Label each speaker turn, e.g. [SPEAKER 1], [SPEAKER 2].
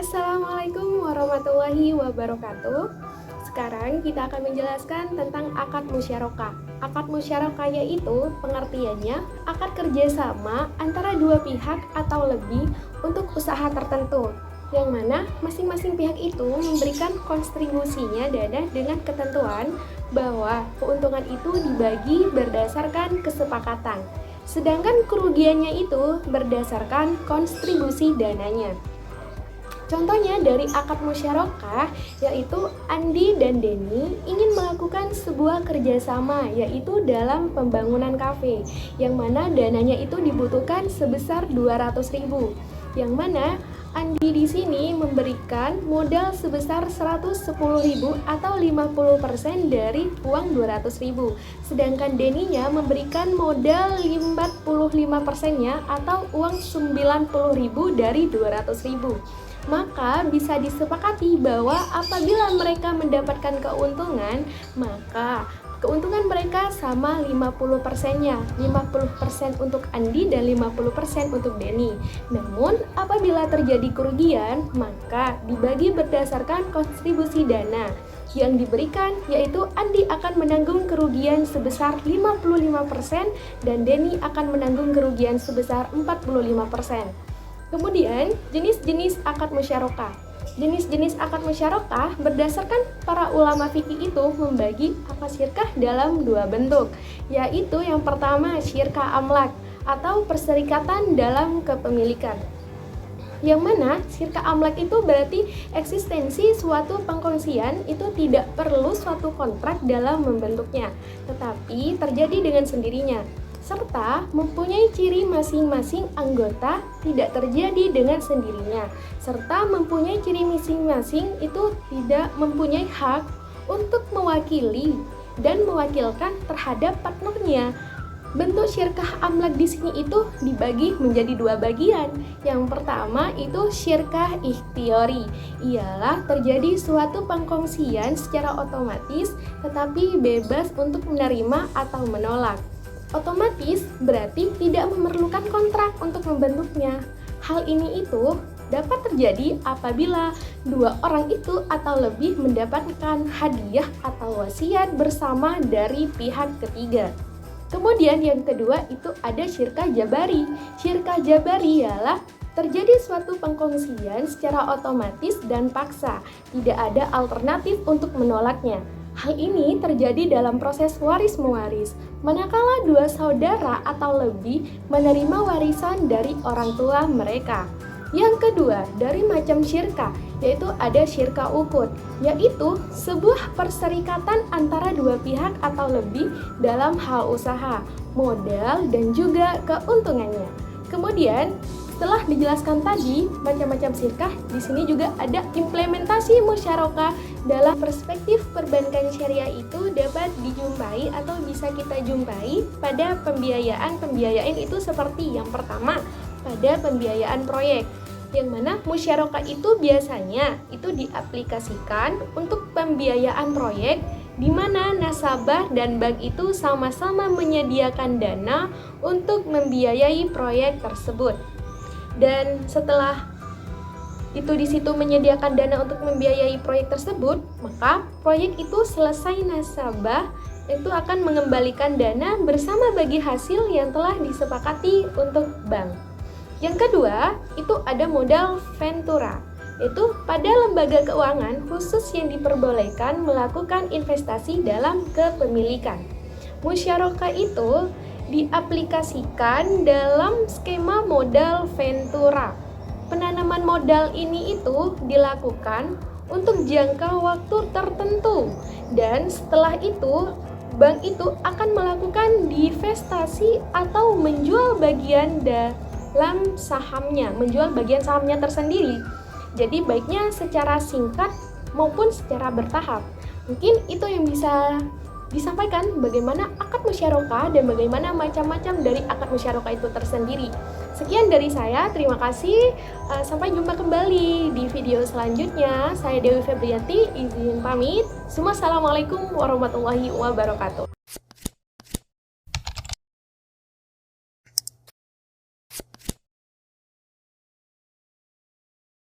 [SPEAKER 1] Assalamualaikum warahmatullahi wabarakatuh. Sekarang kita akan menjelaskan tentang akad musyarakah. Akad musyarakah yaitu pengertiannya akad kerjasama antara dua pihak atau lebih untuk usaha tertentu, yang mana masing-masing pihak itu memberikan kontribusinya dana dengan ketentuan bahwa keuntungan itu dibagi berdasarkan kesepakatan, sedangkan kerugiannya itu berdasarkan kontribusi dananya. Contohnya dari akad musyarakah, yaitu Andi dan Denny ingin melakukan sebuah kerjasama, yaitu dalam pembangunan kafe, yang mana dananya itu dibutuhkan sebesar 200.000, yang mana Andi di sini memberikan modal sebesar 110.000 atau 50% dari uang 200.000, sedangkan Denny-nya memberikan modal 45%-nya atau uang 90.000 dari 200.000. Maka bisa disepakati bahwa apabila mereka mendapatkan keuntungan, maka keuntungan mereka sama 50%-nya, 50% untuk Andi dan 50% untuk Denny. Namun, apabila terjadi kerugian, maka dibagi berdasarkan kontribusi dana yang diberikan, yaitu Andi akan menanggung kerugian sebesar 55% dan Denny akan menanggung kerugian sebesar 45%. Kemudian, jenis-jenis akad musyarakah. Jenis-jenis akad musyarakah berdasarkan para ulama fikih itu membagi akad syirkah dalam dua bentuk, yaitu yang pertama syirkah amlak atau perserikatan dalam kepemilikan. Yang mana syirkah amlak itu berarti eksistensi suatu pengkongsian itu tidak perlu suatu kontrak dalam membentuknya, tetapi terjadi dengan sendirinya, serta mempunyai ciri masing-masing anggota tidak terjadi dengan sendirinya, serta mempunyai ciri masing-masing itu tidak mempunyai hak untuk mewakili dan mewakilkan terhadap partnernya. Bentuk syirkah amlak di sini itu dibagi menjadi dua bagian. Yang pertama itu syirkah ikhtiori, ialah terjadi suatu pengkongsian secara otomatis tetapi bebas untuk menerima atau menolak. Otomatis berarti tidak memerlukan kontrak untuk membentuknya. Hal ini itu dapat terjadi apabila dua orang itu atau lebih mendapatkan hadiah atau wasiat bersama dari pihak ketiga. Kemudian yang kedua itu ada syirkah jabari. Syirkah jabari ialah terjadi suatu pengkongsian secara otomatis dan paksa, tidak ada alternatif untuk menolaknya. Hal ini terjadi dalam proses waris-mewaris, manakala dua saudara atau lebih menerima warisan dari orang tua mereka. Yang kedua, dari macam syirkah, yaitu ada syirkah uqud, yaitu sebuah perserikatan antara dua pihak atau lebih dalam hal usaha, modal, dan juga keuntungannya. Kemudian, setelah dijelaskan tadi macam-macam syirkah, di sini juga ada implementasi musyarakah dalam perspektif perbankan syariah itu dapat dijumpai atau bisa kita jumpai pada pembiayaan itu seperti yang pertama pada pembiayaan proyek, yang mana musyarakah itu biasanya itu diaplikasikan untuk pembiayaan proyek di mana nasabah dan bank itu sama-sama menyediakan dana untuk membiayai proyek tersebut. Dan setelah itu di situ menyediakan dana untuk membiayai proyek tersebut, maka proyek itu selesai, nasabah itu akan mengembalikan dana bersama bagi hasil yang telah disepakati untuk bank. Yang kedua, itu ada modal ventura, yaitu pada lembaga keuangan khusus yang diperbolehkan melakukan investasi dalam kepemilikan. Musyarakah itu diaplikasikan dalam skema modal ventura. Penanaman modal ini itu dilakukan untuk jangka waktu tertentu, dan setelah itu bank itu akan melakukan divestasi atau menjual bagian dalam sahamnya, menjual bagian sahamnya tersendiri. Jadi baiknya secara singkat maupun secara bertahap. Mungkin itu yang bisa disampaikan bagaimana akad musyarakah dan bagaimana macam-macam dari akad musyarakah itu tersendiri. Sekian dari saya, terima kasih. Sampai jumpa kembali di video selanjutnya. Saya Dewi Febrianti, izin pamit. Assalamualaikum warahmatullahi wabarakatuh.